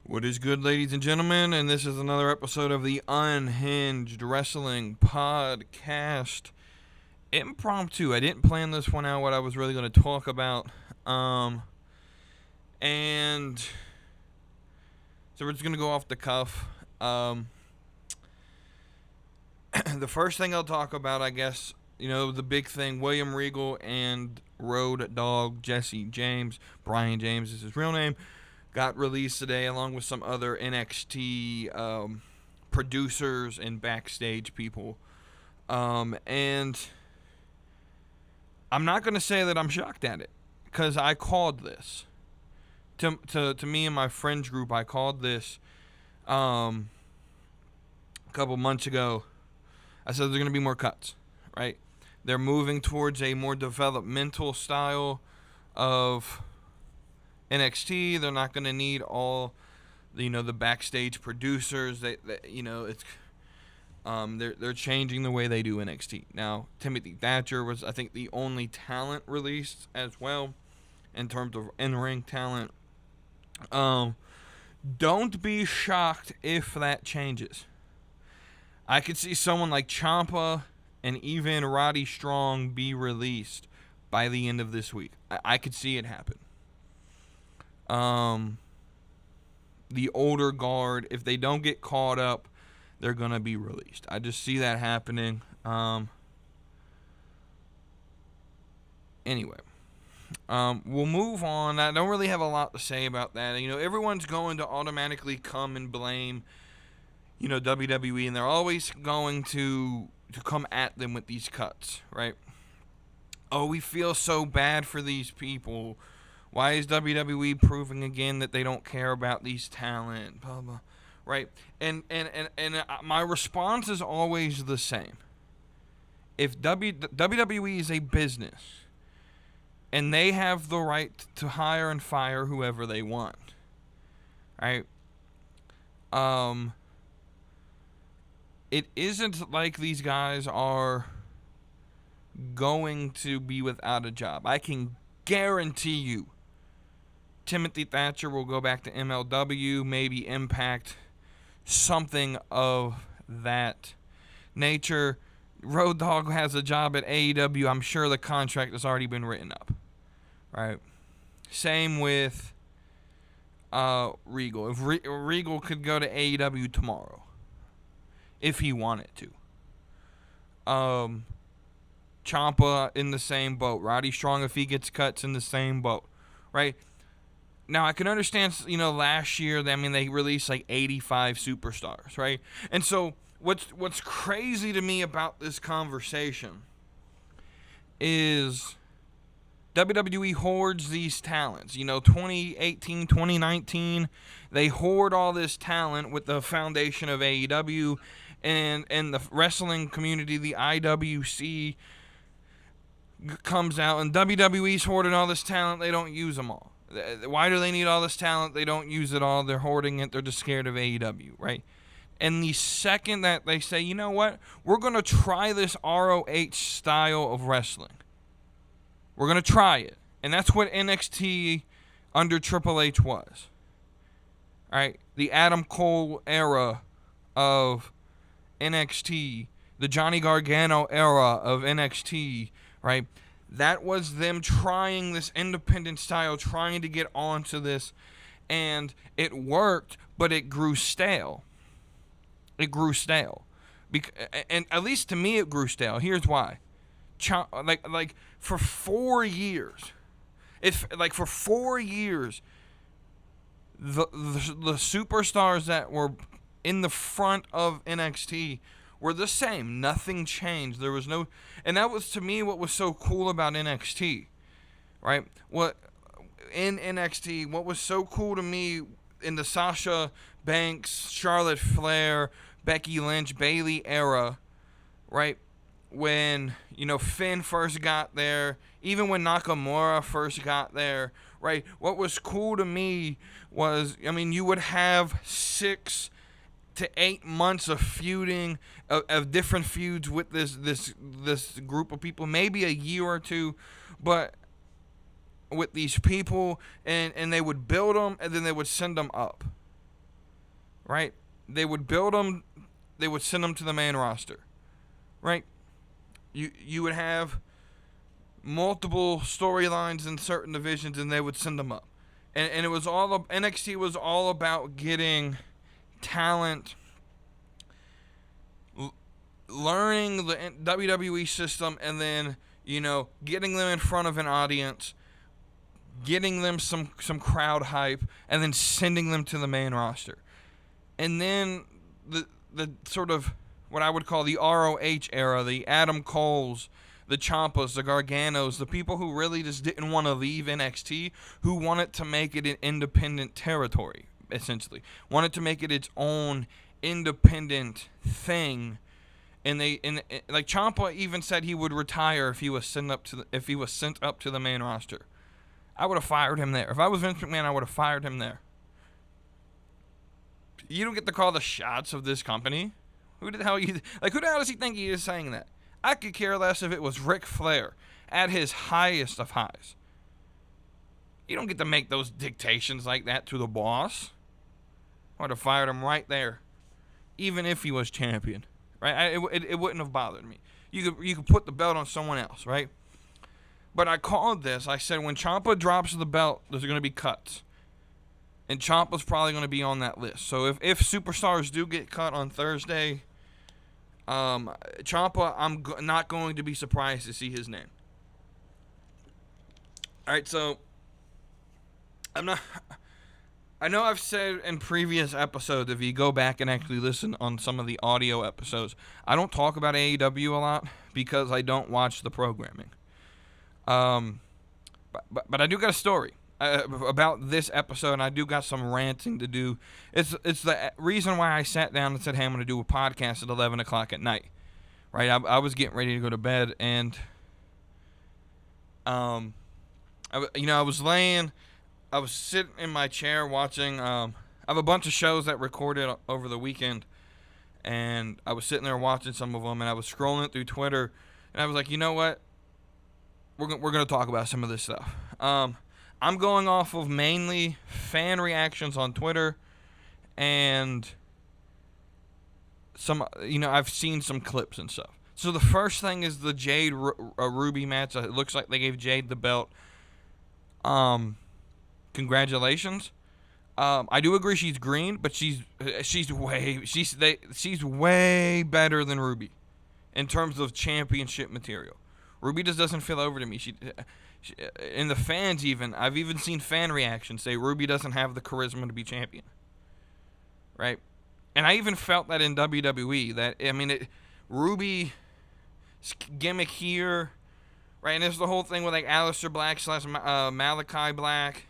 What is good, ladies and gentlemen? And this is another episode of the Unhinged Wrestling Podcast. Impromptu. I didn't plan this one out, what I was really going to talk about. And so we're just going to go off the cuff. The first thing I'll talk about, I guess, the big thing, William Regal and Road Dogg Jesse James, Brian James is his real name, got released today along with some other NXT producers and backstage people. And I'm not going to say that I'm shocked at it, because I called this. To me and my friends group, I called this a couple months ago. I said there's going to be more cuts, right? They're moving towards a more developmental style of NXT. They're not going to need all, the backstage producers. It's they're changing the way they do NXT. Now, Timothy Thatcher was, I think, the only talent released as well in terms of in-ring talent. Don't be shocked if that changes. I could see someone like Ciampa and even Roddy Strong be released by the end of this week. I could see it happen. The older guard, if they don't get caught up, they're going to be released. I just see that happening. Anyway, we'll move on. I don't really have a lot to say about that. Everyone's going to automatically come and blame, WWE, and they're always going to come at them with these cuts, right? Oh, we feel so bad for these people. Why is WWE proving again that they don't care about these talent? Blah, blah, right? And my response is always the same. If WWE is a business, and they have the right to hire and fire whoever they want, right? It isn't like these guys are going to be without a job. I can guarantee you Timothy Thatcher will go back to MLW, maybe Impact, something of that nature. Road Dogg has a job at AEW. I'm sure the contract has already been written up, right? Same with Regal. If Regal could go to AEW tomorrow, if he wanted to. Ciampa in the same boat. Roddy Strong, if he gets cuts, in the same boat, right? Now, I can understand, last year, they released like 85 superstars, right? And so what's crazy to me about this conversation is WWE hoards these talents. 2018, 2019, they hoard all this talent with the foundation of AEW and the wrestling community, the IWC, comes out, and WWE's hoarding all this talent. They don't use them all. Why do they need all this talent? They don't use it all. They're hoarding it. They're just scared of AEW, right? And the second that they say, you know what? We're going to try this ROH style of wrestling. We're going to try it. And that's what NXT under Triple H was. All right? The Adam Cole era of NXT. The Johnny Gargano era of NXT, right? That was them trying this independent style, trying to get onto this, and it worked, but it grew stale. It grew stale. And at least to me, it grew stale. Here's why. Like for 4 years, for 4 years, the superstars that were in the front of NXT were the same. Nothing changed. There was no, and that was, to me, what was so cool about NXT, right? What was so cool to me in the Sasha Banks, Charlotte Flair, Becky Lynch, Bayley era, right? When, Finn first got there, even when Nakamura first got there, right? What was cool to me was, you would have 6 to 8 months of feuding, of different feuds with this group of people, maybe a year or two, but with these people, and they would build them, and then they would send them up, right? They would build them, they would send them to the main roster, right? You would have multiple storylines in certain divisions, and they would send them up. And it was all NXT was all about getting talent, learning the WWE system, and then, getting them in front of an audience, getting them some crowd hype, and then sending them to the main roster. And then the sort of what I would call the ROH era, the Adam Coles, the Ciampas, the Garganos, the people who really just didn't want to leave NXT, who wanted to make it an independent territory, essentially. Wanted to make it its own independent thing. And like Ciampa even said he would retire if he was sent up to the main roster. I would have fired him there. If I was Vince McMahon, I would have fired him there. You don't get to call the shots of this company. Who the hell does he think he is saying that? I could care less if it was Ric Flair at his highest of highs. You don't get to make those dictations like that to the boss. I would have fired him right there, even if he was champion. Right? It wouldn't have bothered me. You could put the belt on someone else, right? But I called this. I said when Ciampa drops the belt, there's going to be cuts. And Ciampa's probably going to be on that list. So if superstars do get cut on Thursday, Ciampa, I'm not going to be surprised to see his name. All right, so I know I've said in previous episodes, if you go back and actually listen on some of the audio episodes, I don't talk about AEW a lot because I don't watch the programming. But I do got a story about this episode, and I do got some ranting to do. It's the reason why I sat down and said, hey, I'm going to do a podcast at 11 o'clock at night. Right? I was getting ready to go to bed, and I was sitting in my chair watching. I have a bunch of shows that recorded over the weekend, and I was sitting there watching some of them, and I was scrolling through Twitter, and I was like, you know what? We're going to talk about some of this stuff. I'm going off of mainly fan reactions on Twitter, and I've seen some clips and stuff. So the first thing is the Jade Ruby match. It looks like they gave Jade the belt. Congratulations. I do agree she's green, but she's way better than Ruby in terms of championship material. Ruby just doesn't feel over to me. She and the fans even, I've even seen fan reactions say Ruby doesn't have the charisma to be champion. Right? And I even felt that in WWE. Ruby's gimmick here, right? And there's the whole thing with like Aleister Black / Malachi Black.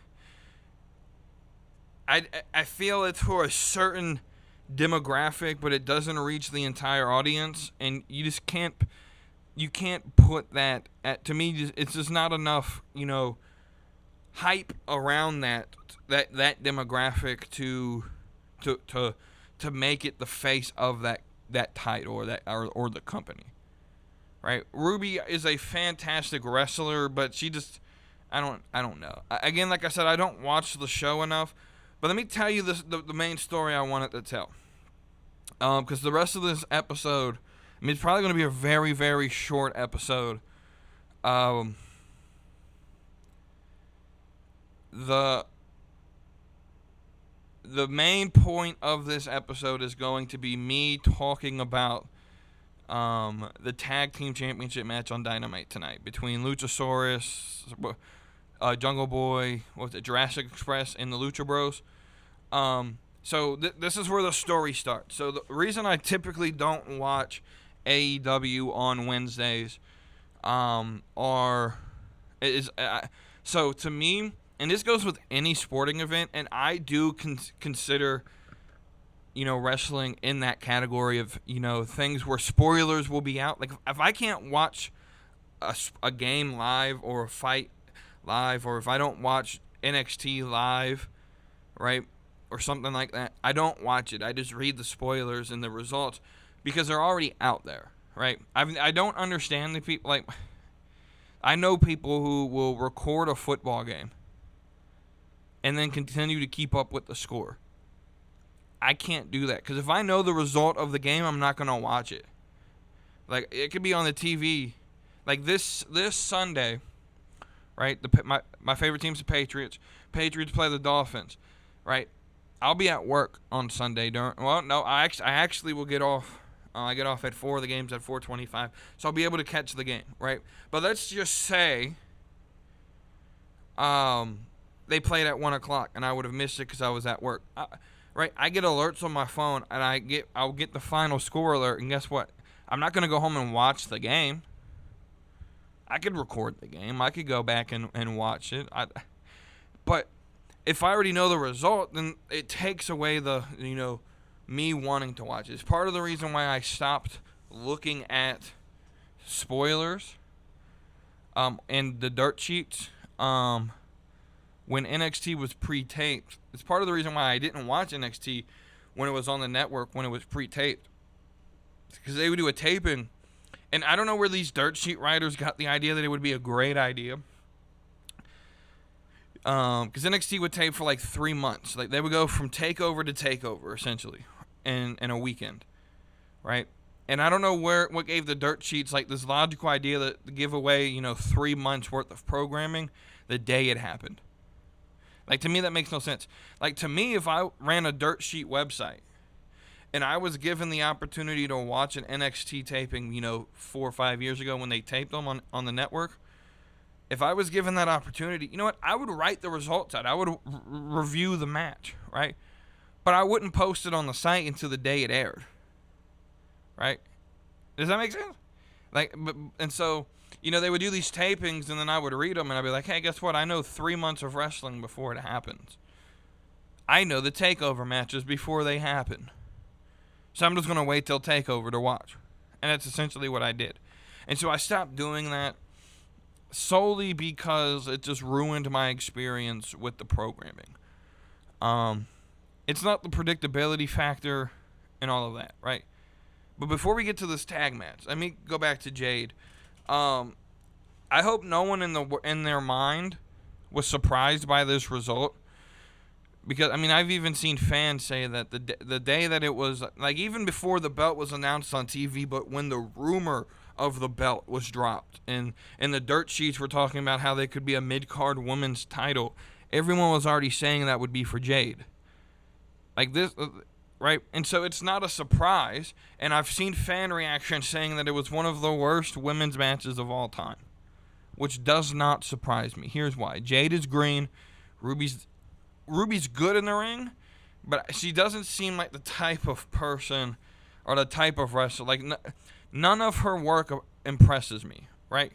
I feel it's for a certain demographic, but it doesn't reach the entire audience, and you just can't put that to me. It's just not enough, hype around that demographic to make it the face of that title or the company, right? Ruby is a fantastic wrestler, but she just I don't know. Again, like I said, I don't watch the show enough. But let me tell you the main story I wanted to tell. Because the rest of this episode, it's probably going to be a very, very short episode. The main point of this episode is going to be me talking about the Tag Team Championship match on Dynamite tonight between Luchasaurus, Jungle Boy, Jurassic Express, and the Lucha Bros. So this is where the story starts. So the reason I typically don't watch AEW on Wednesdays so to me, and this goes with any sporting event, and I do consider wrestling in that category of things where spoilers will be out. Like if I can't watch a game live or a fight live, or if I don't watch NXT live, right, or something like that, I don't watch it. I just read the spoilers and the results because they're already out there, right? I don't understand the people. Like, I know people who will record a football game and then continue to keep up with the score. I can't do that, because if I know the result of the game, I'm not gonna watch it. Like, it could be on the TV, like this Sunday, right? My favorite team's the Patriots. Patriots play the Dolphins, right? I'll be at work on Sunday I actually will get off. I get off at 4. The game's at 4:25, so I'll be able to catch the game, right? But let's just say, they played at 1:00, and I would have missed it because I was at work. Right? I get alerts on my phone, and I'll get the final score alert, and guess what? I'm not gonna go home and watch the game. I could record the game. I could go back and watch it. But if I already know the result, then it takes away the, me wanting to watch it. It's part of the reason why I stopped looking at spoilers and the dirt sheets when NXT was pre-taped. It's part of the reason why I didn't watch NXT when it was on the network, when it was pre-taped. Because they would do a taping, and I don't know where these dirt sheet writers got the idea that it would be a great idea. Because NXT would tape for like 3 months. Like, they would go from takeover to takeover, essentially, in a weekend, right? And I don't know what gave the dirt sheets like this logical idea that to give away, 3 months worth of programming the day it happened. Like, to me, that makes no sense. Like, to me, if I ran a dirt sheet website and I was given the opportunity to watch an NXT taping, 4 or 5 years ago when they taped them on the network, if I was given that opportunity, you know what? I would write the results out. I would review the match, right? But I wouldn't post it on the site until the day it aired, right? Does that make sense? And so, they would do these tapings, and then I would read them, and I'd be like, hey, guess what? I know 3 months of wrestling before it happens. I know the takeover matches before they happen. So I'm just going to wait till takeover to watch. And that's essentially what I did. And so I stopped doing that solely because it just ruined my experience with the programming. It's not the predictability factor and all of that, right? But before we get to this tag match, let me go back to Jade. I hope no one in their mind was surprised by this result, because I've even seen fans say that the day that it was, like, even before the belt was announced on TV, but when the rumor of the belt was dropped and the dirt sheets were talking about how they could be a mid-card women's title, everyone was already saying that would be for Jade. Like this, right? And so it's not a surprise, and I've seen fan reactions saying that it was one of the worst women's matches of all time, which does not surprise me. Here's why. Jade is green. Ruby's good in the ring, but she doesn't seem like the type of person or the type of wrestler. Like, none of her work impresses me, right?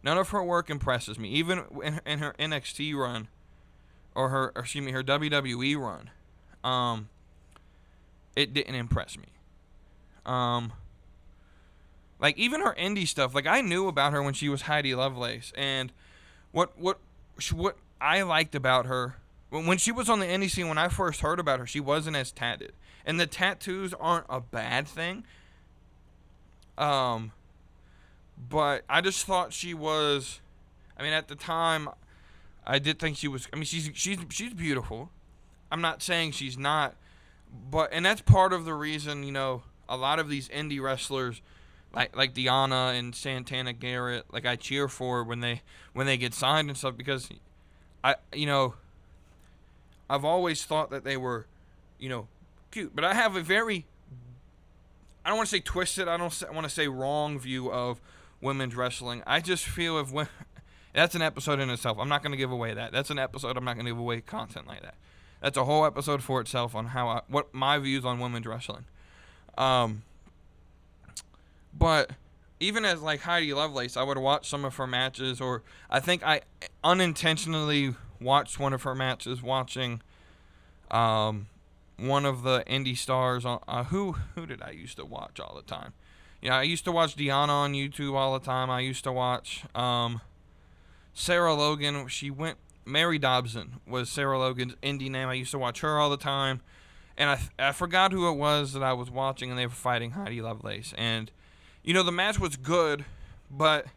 None of her work impresses me. Even in her NXT run or her WWE run, it didn't impress me. Like, even her indie stuff, like, I knew about her when she was Heidi Lovelace, and what I liked about her, when she was on the indie scene, when I first heard about her, she wasn't as tatted. And the tattoos aren't a bad thing. But I just thought she was, at the time, I did think she was, she's beautiful. I'm not saying she's not, and that's part of the reason, a lot of these indie wrestlers, like Deanna and Santana Garrett, like, I cheer for when they get signed and stuff, because I've always thought that they were, cute. But I have a very, I don't want to say twisted, I don't want to say wrong view of women's wrestling. I just feel that's an episode in itself. I'm not going to give away that. That's an episode. I'm not going to give away content like that. That's a whole episode for itself on what my views on women's wrestling. But even as, like, Heidi Lovelace, I would watch some of her matches, or I think I unintentionally watched one of her matches watching one of the indie stars on who did I used to watch all the time? I used to watch Deanna on YouTube all the time. I used to watch Sarah Logan. Mary Dobson was Sarah Logan's indie name. I used to watch her all the time, and I forgot who it was that I was watching, and they were fighting Heidi Lovelace, and the match was good, but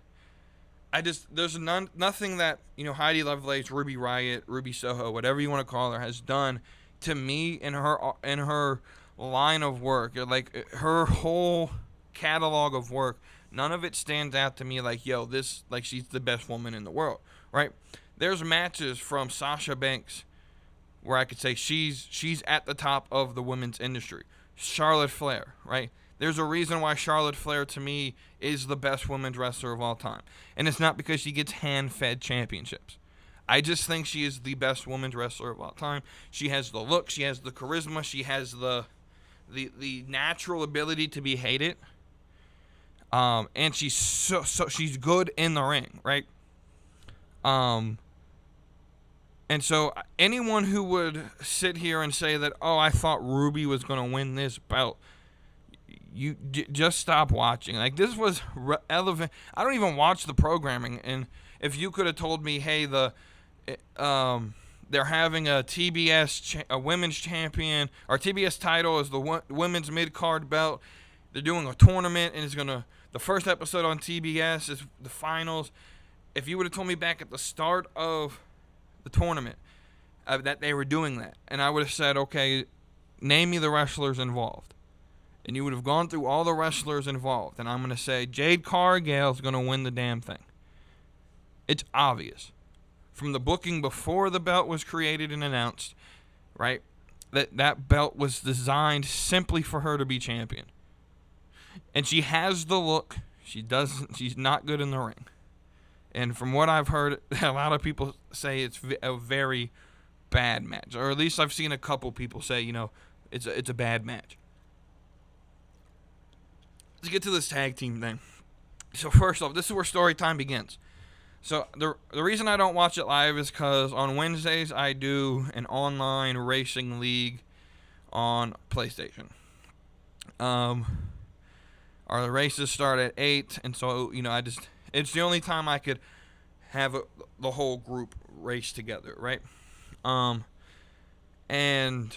there's nothing that, Heidi Lovelace, Ruby Riott, Ruby Soho, whatever you want to call her, has done to me, in her line of work, like her whole catalog of work, none of it stands out to me like, yo, this, like, she's the best woman in the world, right? There's matches from Sasha Banks where I could say she's at the top of the women's industry. Charlotte Flair, right? There's a reason why Charlotte Flair, to me, is the best women's wrestler of all time. And it's not because she gets hand-fed championships. I just think she is the best women's wrestler of all time. She has the look, she has the charisma, she has the natural ability to be hated. And she's she's good in the ring, right? And so anyone who would sit here and say that, oh, I thought Ruby was going to win this belt, you just stop watching. Like, this was relevant. I don't even watch the programming, and if you could have told me, hey, they're having a TBS a women's champion, or TBS title is the women's mid-card belt. They're doing a tournament, and the first episode on TBS is the finals. If you would have told me back at the start of the tournament that they were doing that, and I would have said, okay, name me the wrestlers involved, and you would have gone through all the wrestlers involved, and I'm going to say Jade Cargill is going to win the damn thing. It's obvious from the booking before the belt was created and announced, right, that belt was designed simply for her to be champion. And she has the look. She's not good in the ring. And from what I've heard, a lot of people say it's a very bad match. Or at least I've seen a couple people say, it's a bad match. Let's get to this tag team thing. So first off, this is where story time begins. So the reason I don't watch it live is because on Wednesdays I do an online racing league on PlayStation. Our races start at 8, and so, it's the only time I could have the whole group race together, right? And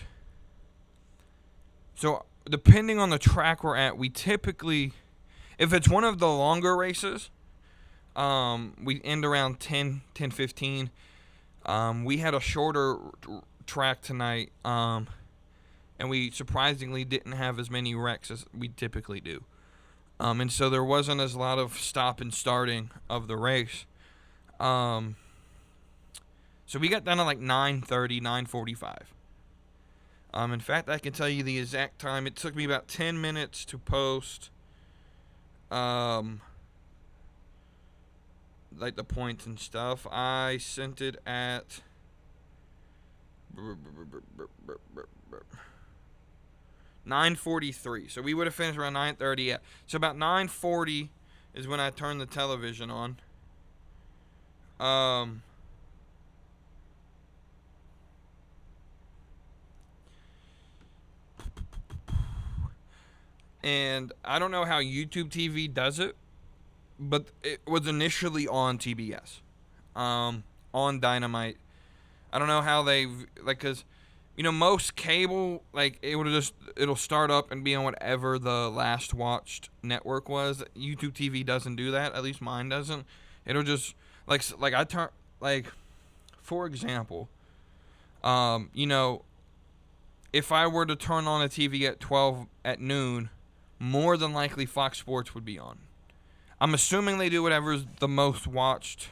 so depending on the track we're at, we typically, if it's one of the longer races, we end around 10:15. We had a shorter track tonight, and we surprisingly didn't have as many wrecks as we typically do. And so there wasn't as a lot of stop and starting of the race. So we got done at like 9:30, 9:45. In fact, I can tell you the exact time. It took me about 10 minutes to post, like the points and stuff. I sent it at 9:43. So we would have finished around 9:30. Yeah. So about 9:40 is when I turned the television on. And I don't know how YouTube TV does it, but it was initially on TBS, on Dynamite. I don't know how because, most cable, like, it'll start up and be on whatever the last watched network was. YouTube TV doesn't do that. At least mine doesn't. It'll just, like I turn, like, for example, if I were to turn on a TV at 12 at noon, more than likely Fox Sports would be on. I'm assuming they do whatever's the most watched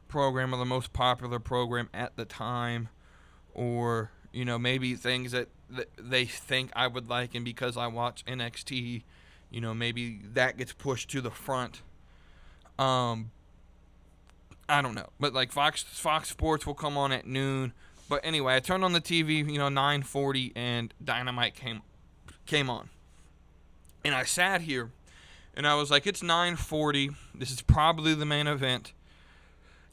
program or the most popular program at the time, or maybe things that they think I would like, and because I watch NXT, maybe that gets pushed to the front. I don't know, but like Fox Sports will come on at noon. But anyway, I turned on the TV, 9:40, and Dynamite came on, and I sat here. And I was like, it's 9:40. This is probably the main event.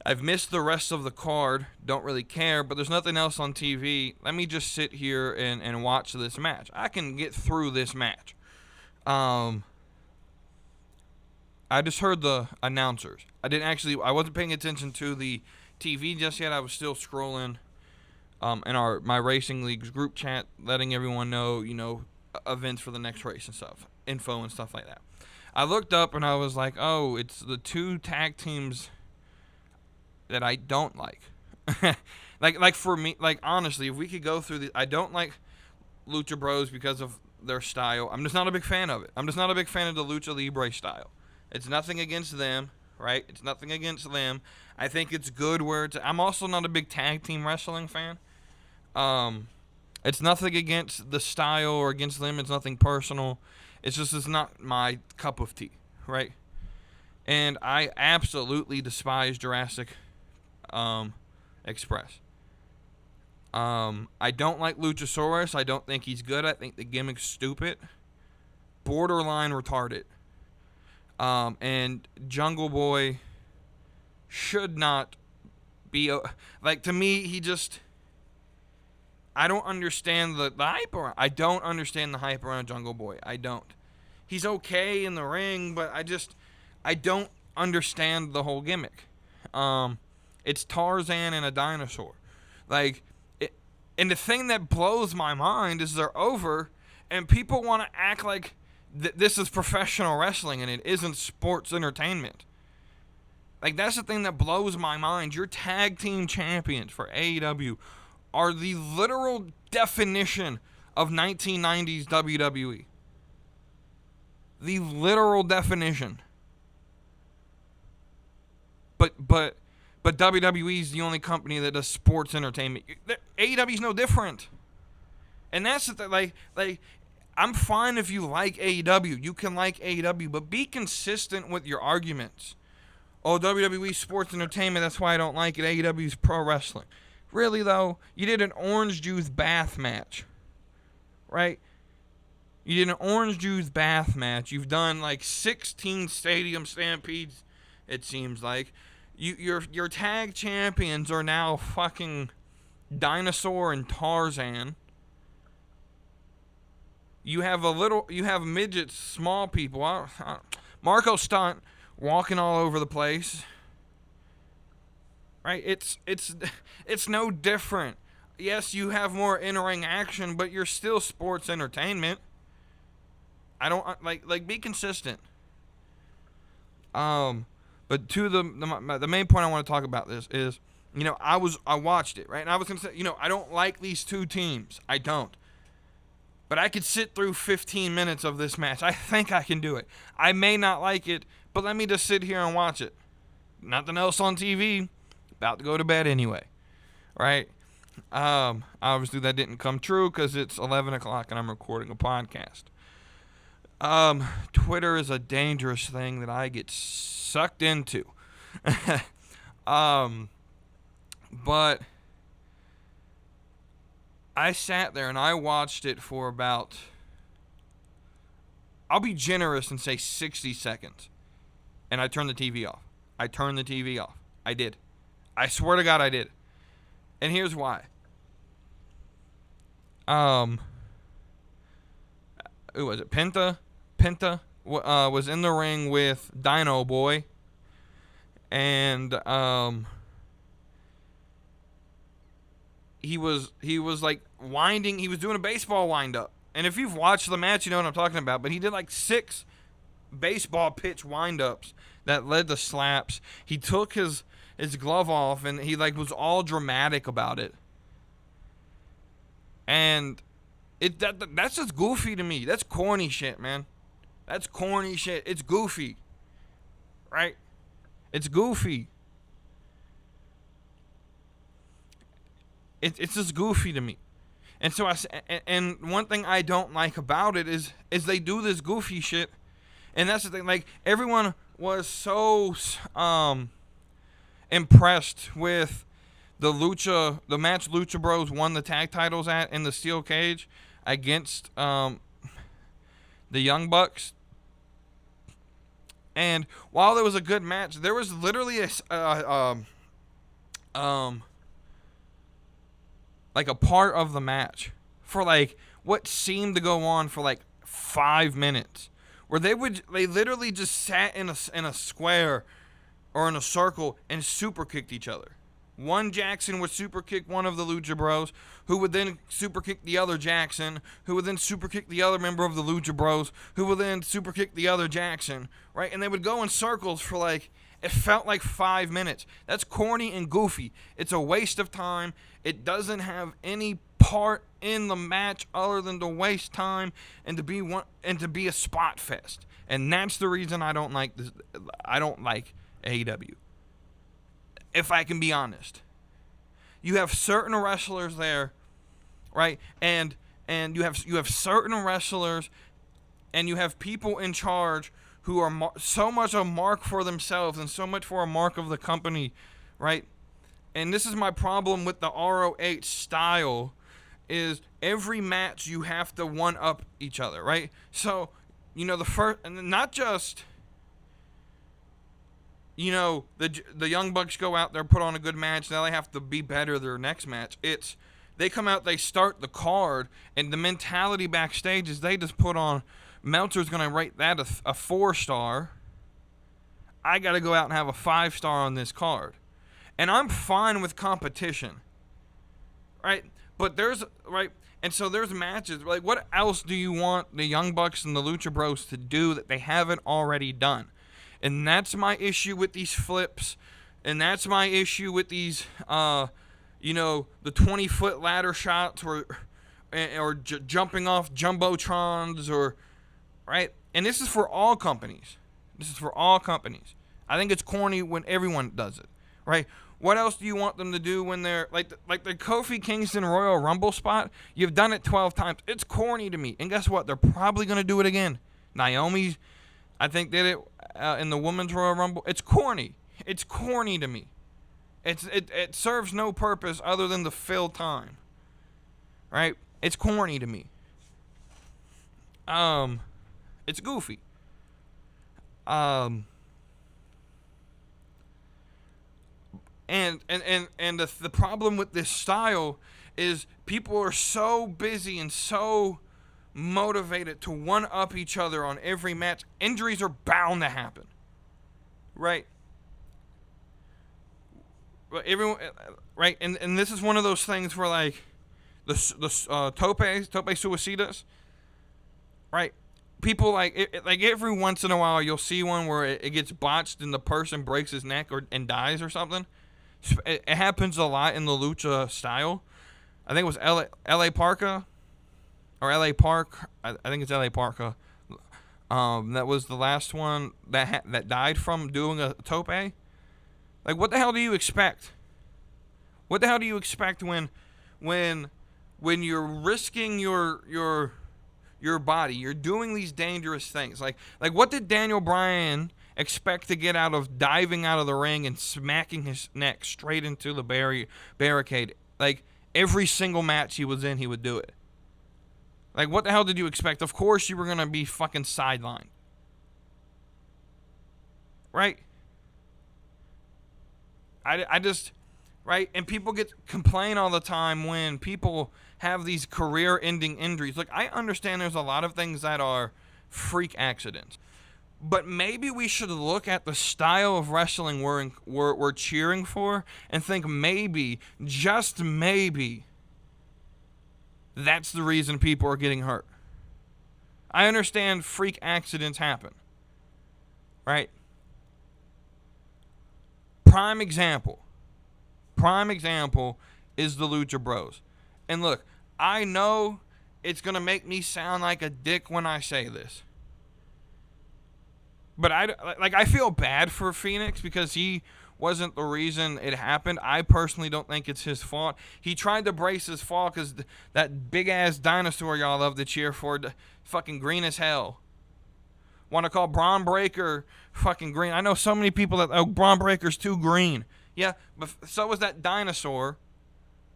I've missed the rest of the card. Don't really care, but there's nothing else on TV. Let me just sit here and watch this match. I can get through this match. I just heard the announcers. I wasn't paying attention to the TV just yet. I was still scrolling in my Racing League's group chat, letting everyone know, events for the next race and stuff, info and stuff like that. I looked up and I was like, oh, it's the two tag teams that I don't like. Like for me, like honestly, if we could go through the, I don't like Lucha Bros because of their style. I'm just not a big fan of it. I'm just not a big fan of the Lucha Libre style. It's nothing against them, right? It's nothing against them. I think it's good where it's. I'm also not a big tag team wrestling fan. It's nothing against the style or against them. It's nothing personal. It's just it's not my cup of tea, right? And I absolutely despise Jurassic Express. I don't like Luchasaurus. I don't think he's good. I think the gimmick's stupid, borderline retarded. And Jungle Boy should not be like, to me. He just, I don't understand the hype around. I don't understand the hype around Jungle Boy. I don't. He's okay in the ring, but I don't understand the whole gimmick. It's Tarzan and a dinosaur, like. And the thing that blows my mind is they're over, and people want to act like this is professional wrestling and it isn't sports entertainment. Like, that's the thing that blows my mind. Your tag team champions for AEW are the literal definition of 1990s WWE. The literal definition. But WWE is the only company that does sports entertainment. AEW is no different. And that's the thing. Like, I'm fine if you like AEW. You can like AEW, but be consistent with your arguments. Oh, WWE sports entertainment, that's why I don't like it. AEW is pro wrestling. Really, though? You did an orange juice bath match, right? You did an orange juice bath match. You've done like 16 stadium stampedes, it seems like. Your tag champions are now fucking Dinosaur and Tarzan. You have midgets, small people. Marco Stunt walking all over the place. Right? It's no different. Yes, you have more in-ring action, but you're still sports entertainment. I don't like be consistent. But to the main point I want to talk about this is, I watched it, right? And I was going to say, I don't like these two teams. I don't. But I could sit through 15 minutes of this match. I think I can do it. I may not like it, but let me just sit here and watch it. Nothing else on TV. About to go to bed anyway, right? Obviously that didn't come true because it's 11 o'clock and I'm recording a podcast. Twitter is a dangerous thing that I get sucked into. But I sat there and I watched it for about, I'll be generous and say 60 seconds. And I turned the TV off. I did. I swear to God I did. And here's why. Who was it? Penta was in the ring with Dino Boy, and he was like winding. He was doing a baseball wind-up, and if you've watched the match, you know what I'm talking about. But he did like 6 baseball pitch wind-ups that led to slaps. He took his glove off, and he like was all dramatic about it, and that's just goofy to me. That's corny shit, man. That's corny shit. It's goofy. Right? It's goofy. It's just goofy to me. And so and one thing I don't like about it is they do this goofy shit. And that's the thing. Like, everyone was so impressed with the match Lucha Bros won the tag titles at in the steel cage against the Young Bucks. And while there was a good match, there was literally like a part of the match for like what seemed to go on for like 5 minutes, where they literally just sat in a square or in a circle and super kicked each other. One Jackson would super kick one of the Lucha Bros, who would then super kick the other Jackson, who would then super kick the other member of the Lucha Bros, who would then super kick the other Jackson, right? And they would go in circles for like It felt like 5 minutes. That's corny and goofy. It's a waste of time. It doesn't have any part in the match other than to waste time and to be a spot fest. And that's the reason I don't like this. I don't like AEW. If I can be honest, you have certain wrestlers there, right? And you have certain wrestlers, and you have people in charge who are so much a mark for themselves and so much for a mark of the company, right? And this is my problem with the ROH style, is every match you have to one-up each other, right? So, the first, and not just, the Young Bucks go out there, put on a good match, now they have to be better their next match. It's, they come out, they start the card, and the mentality backstage is they just put on, Meltzer's going to rate that a 4-star. I got to go out and have a 5-star on this card. And I'm fine with competition, right? But and so there's matches. Like, what else do you want the Young Bucks and the Lucha Bros to do that they haven't already done? And that's my issue with these flips. And that's my issue with these, the 20-foot ladder shots or jumping off jumbotrons right? And this is for all companies. I think it's corny when everyone does it, right? What else do you want them to do when they're like the Kofi Kingston Royal Rumble spot? You've done it 12 times. It's corny to me. And guess what? They're probably going to do it again. Naomi, I think, did it in the Women's Royal Rumble. It's corny. It's corny to me. It serves no purpose other than to fill time, right? It's corny to me. It's goofy. And the problem with this style is people are so busy and so motivated to one-up each other on every match. Injuries are bound to happen, right? Everyone, right? And this is one of those things where, like, the tope suicidas, right? People like every once in a while you'll see one where it gets botched and the person breaks his neck and dies or something. It happens a lot in the lucha style. I think it was L.A. Parka or L.A. Park. I think it's L.A. Parka. That was the last one that died from doing a tope. Like, what the hell do you expect? What the hell do you expect when you're risking your body, you're doing these dangerous things? Like what did Daniel Bryan expect to get out of diving out of the ring and smacking his neck straight into the barricade? Like, every single match he was in, he would do it. Like, what the hell did you expect? Of course you were going to be fucking sidelined. Right? I just, right? And people complain all the time when people have these career-ending injuries. Look, I understand there's a lot of things that are freak accidents. But maybe we should look at the style of wrestling we're cheering for and think maybe, just maybe, that's the reason people are getting hurt. I understand freak accidents happen, right? Prime example is the Lucha Bros. And look, I know it's going to make me sound like a dick when I say this. But I feel bad for Fenix because he wasn't the reason it happened. I personally don't think it's his fault. He tried to brace his fall because that big-ass dinosaur y'all love to cheer for, fucking green as hell. Want to call Braun Breaker fucking green. I know so many people that, Braun Breaker's too green. Yeah, but so was that dinosaur.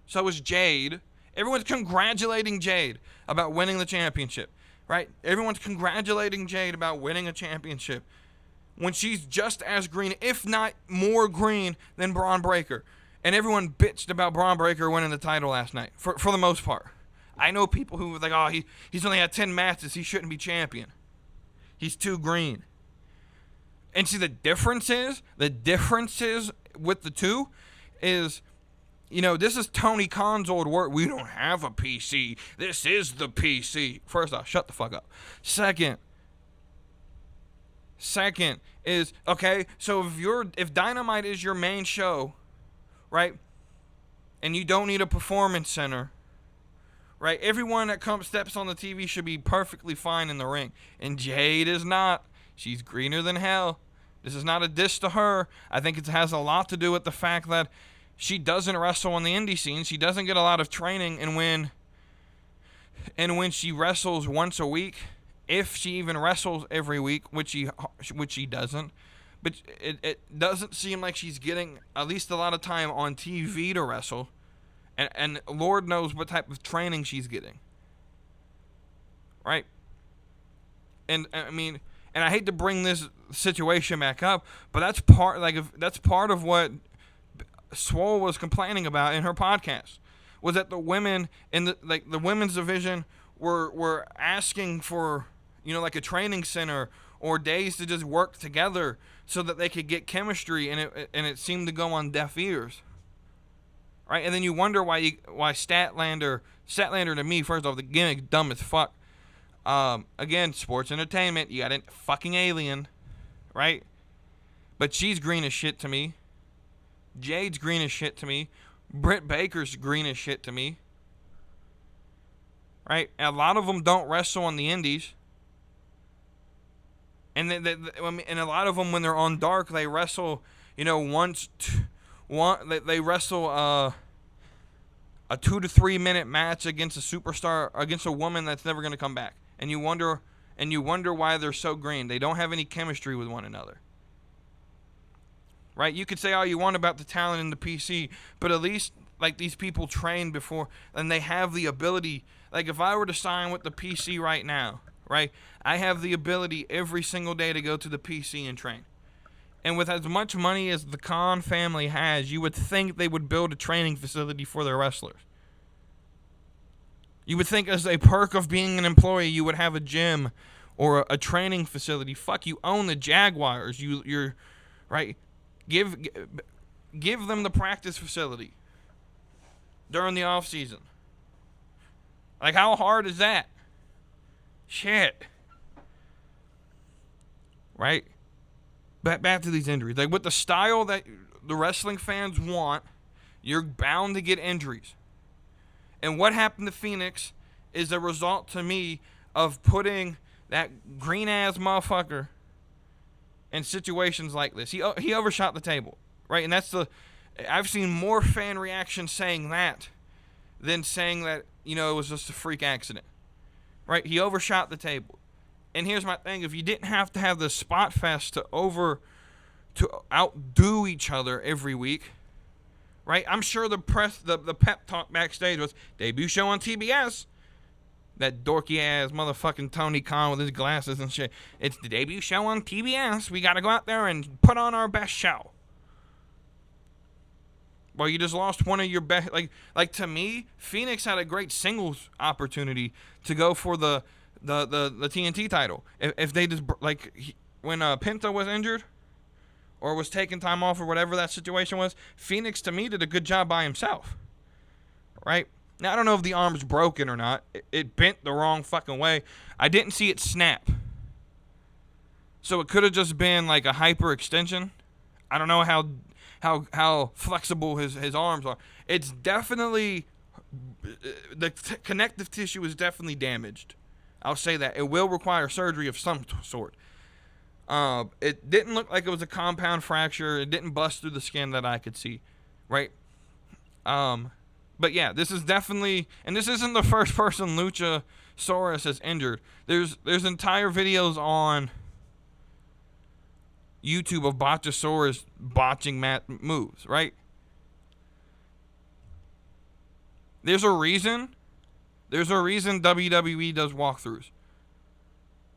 So was Jade. Everyone's congratulating Jade about winning the championship, right? Everyone's congratulating Jade about winning a championship when she's just as green, if not more green, than Braun Breaker. And everyone bitched about Braun Breaker winning the title last night, for the most part. I know people who were like, he's only had 10 matches, he shouldn't be champion. He's too green. And see, the difference is with the two is, this is Tony Khan's old word. We don't have a PC. This is the PC. First off, shut the fuck up. Second, Second is, okay, so if Dynamite is your main show, right, and you don't need a performance center, right, everyone that steps on the TV should be perfectly fine in the ring. And Jade is not. She's greener than hell. This is not a diss to her. I think it has a lot to do with the fact that she doesn't wrestle on the indie scene. She doesn't get a lot of training, and when she wrestles once a week, if she even wrestles every week, which she doesn't, but it doesn't seem like she's getting at least a lot of time on TV to wrestle, and Lord knows what type of training she's getting, right? And I mean, and I hate to bring this situation back up, but that's part of what Swole was complaining about in her podcast, was that the women in the women's division were asking for, like a training center or days to just work together so that they could get chemistry, and it seemed to go on deaf ears, right? And then you wonder why Statlander to me, first off, the gimmick dumb as fuck. Again, sports entertainment, you got a fucking alien, right? But she's green as shit to me. Jade's green as shit to me. Britt Baker's green as shit to me. Right? And a lot of them don't wrestle on the indies. And and a lot of them, when they're on Dark, they wrestle, they wrestle a 2 to 3 minute match against a superstar, against a woman that's never going to come back. And you wonder why they're so green. They don't have any chemistry with one another. Right? You could say all you want about the talent in the PC, but at least, these people trained before, and they have the ability. If I were to sign with the PC right now, right, I have the ability every single day to go to the PC and train. And with as much money as the Khan family has, you would think they would build a training facility for their wrestlers. You would think as a perk of being an employee, you would have a gym or a training facility. Fuck, you own the Jaguars. You're right. Give them the practice facility during the off season. How hard is that? Shit. Right? Back to these injuries. With the style that the wrestling fans want, you're bound to get injuries. And what happened to Fenix is a result, to me, of putting that green-ass motherfucker in situations like this. He overshot the table, right? And I've seen more fan reaction saying that than saying that, it was just a freak accident, right? He overshot the table. And here's my thing. If you didn't have to have the spot fest to outdo each other every week, right? I'm sure the pep talk backstage was debut show on TBS. That dorky ass motherfucking Tony Khan with his glasses and shit. It's the debut show on TBS. We got to go out there and put on our best show. Well, you just lost one of your best. To me, Phoenix had a great singles opportunity to go for the TNT title. If they just when Penta was injured or was taking time off or whatever that situation was, Phoenix to me did a good job by himself. Right? Now I don't know if the arm's broken or not. It bent the wrong fucking way. I didn't see it snap. So it could have just been a hyperextension. I don't know how flexible his arms are. It's definitely the connective tissue is definitely damaged. I'll say that. It will require surgery of some sort. It didn't look like it was a compound fracture. It didn't bust through the skin that I could see, right? But yeah, this is definitely, and this isn't the first person Luchasaurus has injured. There's entire videos on YouTube of Botchasaurus botching moves, right? There's a reason WWE does walkthroughs.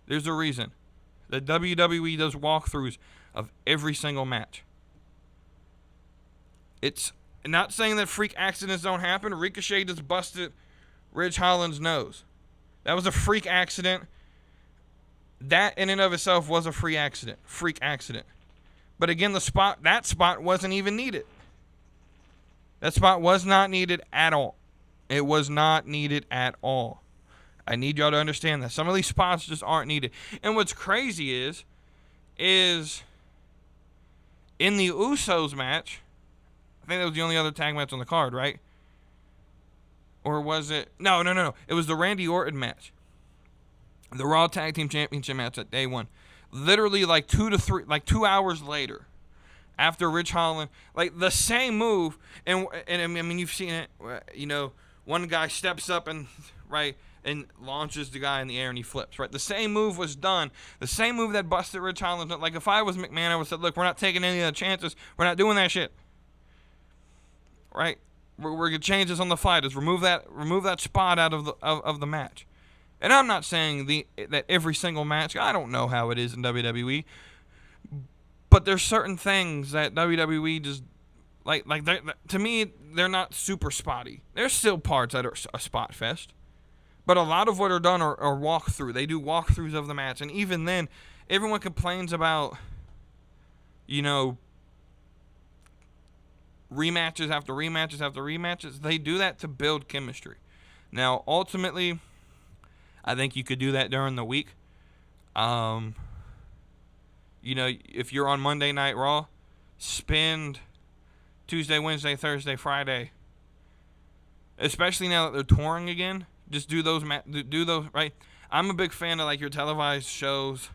There's a reason that WWE does walkthroughs of every single match. It's not saying that freak accidents don't happen. Ricochet just busted Ridge Holland's nose. That was a freak accident. That in and of itself was a freak accident. But again, that spot wasn't even needed. That spot was not needed at all. It was not needed at all. I need y'all to understand that. Some of these spots just aren't needed. And what's crazy is is in the Usos match. I think that was the only other tag match on the card, right? Or was it? No. It was the Randy Orton match. The Raw Tag Team Championship match at day one. Literally like 2 hours later, after Rich Holland, like the same move, and I mean you've seen it, you know, one guy steps up and launches the guy in the air and he flips, right? The same move was done. The same move that busted Rich Holland. Like if I was McMahon, I would have said, look, we're not taking any of the chances. We're not doing that shit. Right? We're gonna change this on the fly. Just remove that spot out of the match. And I'm not saying that every single match. I don't know how it is in WWE, but there's certain things that WWE just like to me they're not super spotty. There's still parts that are a spot fest, but a lot of what are done are walkthrough. They do walkthroughs of the match, and even then, everyone complains about, you know, rematches after rematches after rematches. They do that to build chemistry. Now, ultimately, I think you could do that during the week. You know, if you're on Monday Night Raw, spend Tuesday, Wednesday, Thursday, Friday, especially now that they're touring again. Just do those, right? I'm a big fan of, like, your televised shows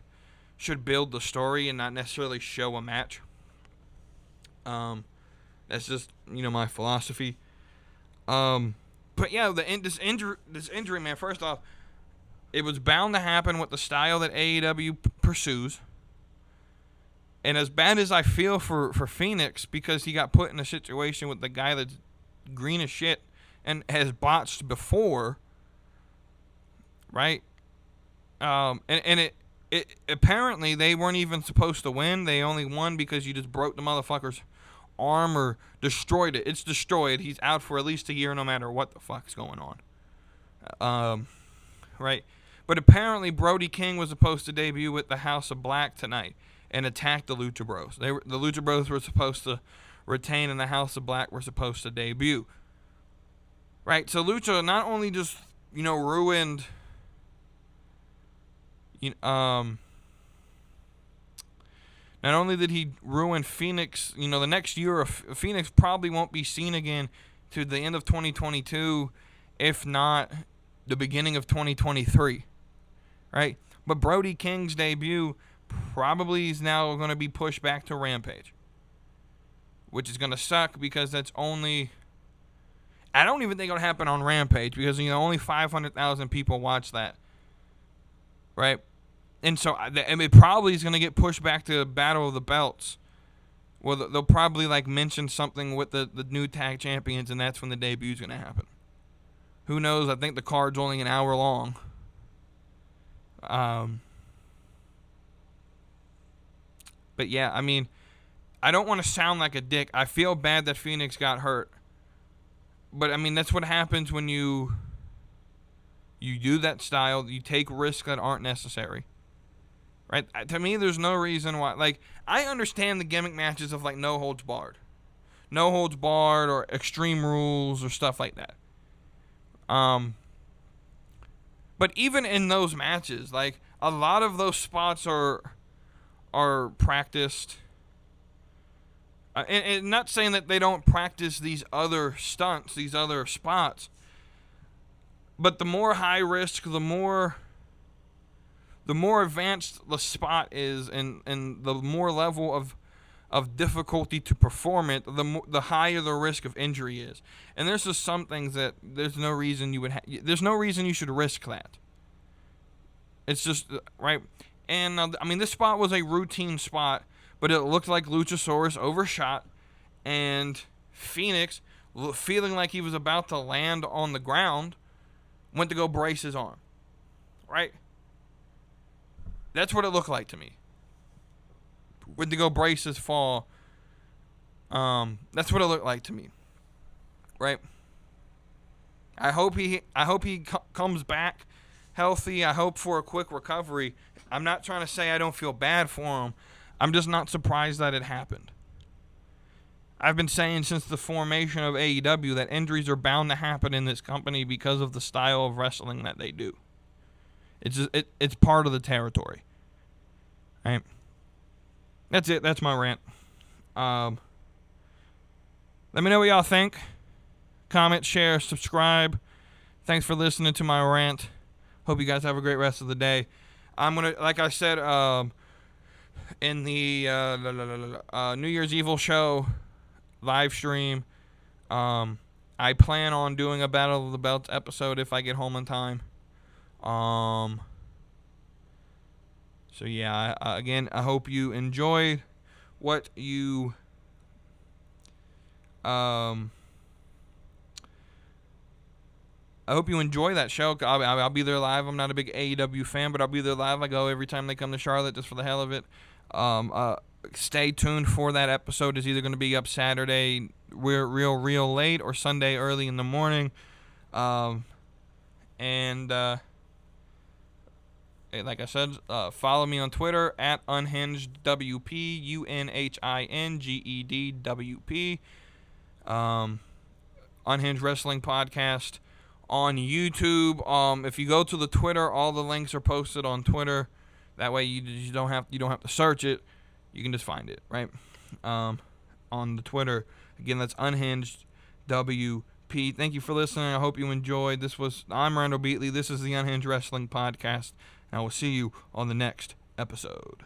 should build the story and not necessarily show a match. That's just, you know, my philosophy. But yeah, this injury, man. First off, it was bound to happen with the style that AEW pursues. And as bad as I feel for Fenix, because he got put in a situation with the guy that's green as shit and has botched before, right? And it apparently they weren't even supposed to win. They only won because you just broke the motherfucker's arm or destroyed it. It's destroyed. He's out for at least a year no matter what the fuck's going on. Right? But apparently Brody King was supposed to debut with the House of Black tonight and attack the Lucha Bros. The Lucha Bros were supposed to retain and the House of Black were supposed to debut. Right? So Lucha not only just, you know, ruined, not only did he ruin Fenix, you know, the next year of Fenix probably won't be seen again to the end of 2022, if not the beginning of 2023, right? But Brody King's debut probably is now going to be pushed back to Rampage, which is going to suck because that's only, I don't even think it'll happen on Rampage because, you know, only 500,000 people watch that, right? And so it probably is going to get pushed back to Battle of the Belts. Well, they'll probably like mention something with the new tag champions, and that's when the debut is going to happen. Who knows? I think the card's only an hour long. But yeah, I mean, I don't want to sound like a dick. I feel bad that Fenix got hurt. But I mean, that's what happens when you do that style. You take risks that aren't necessary. Right? To me, there's no reason why. Like, I understand the gimmick matches of, like, no holds barred. No holds barred or Extreme Rules or stuff like that. But even in those matches, like, a lot of those spots are practiced. And not saying that they don't practice these other stunts, these other spots. But the more high risk, the more advanced the spot is, and the more level of difficulty to perform it, the higher the risk of injury is. And there's just some things that there's no reason there's no reason you should risk that. It's just, right? And I mean, this spot was a routine spot, but it looked like Luchasaurus overshot, and Fenix, feeling like he was about to land on the ground, went to go brace his arm. Right? That's what it looked like to me. Went to go brace his fall. That's what it looked like to me. Right? I hope he comes back healthy. I hope for a quick recovery. I'm not trying to say I don't feel bad for him. I'm just not surprised that it happened. I've been saying since the formation of AEW that injuries are bound to happen in this company because of the style of wrestling that they do. It's part of the territory. Right? That's it. That's my rant. Let me know what y'all think. Comment, share, subscribe. Thanks for listening to my rant. Hope you guys have a great rest of the day. I'm gonna, like I said, in the New Year's Evil show live stream, I plan on doing a Battle of the Belts episode if I get home in time. So yeah, again, I hope you enjoyed what you I hope you enjoy that show. I'll be there live. I'm not a big AEW fan, but I'll be there live. I go every time they come to Charlotte just for the hell of it. Stay tuned for that episode. It's either going to be up Saturday real late or Sunday early in the morning. Like I said, follow me on Twitter at UnhingedWP, UnhingedWP. Unhinged Wrestling Podcast on YouTube. If you go to the Twitter, all the links are posted on Twitter. That way you don't have to search it. You can just find it, right? On the Twitter. Again, that's Unhinged WP. Thank you for listening. I hope you enjoyed. I'm Randall Beatley. This is the Unhinged Wrestling Podcast. And I will see you on the next episode.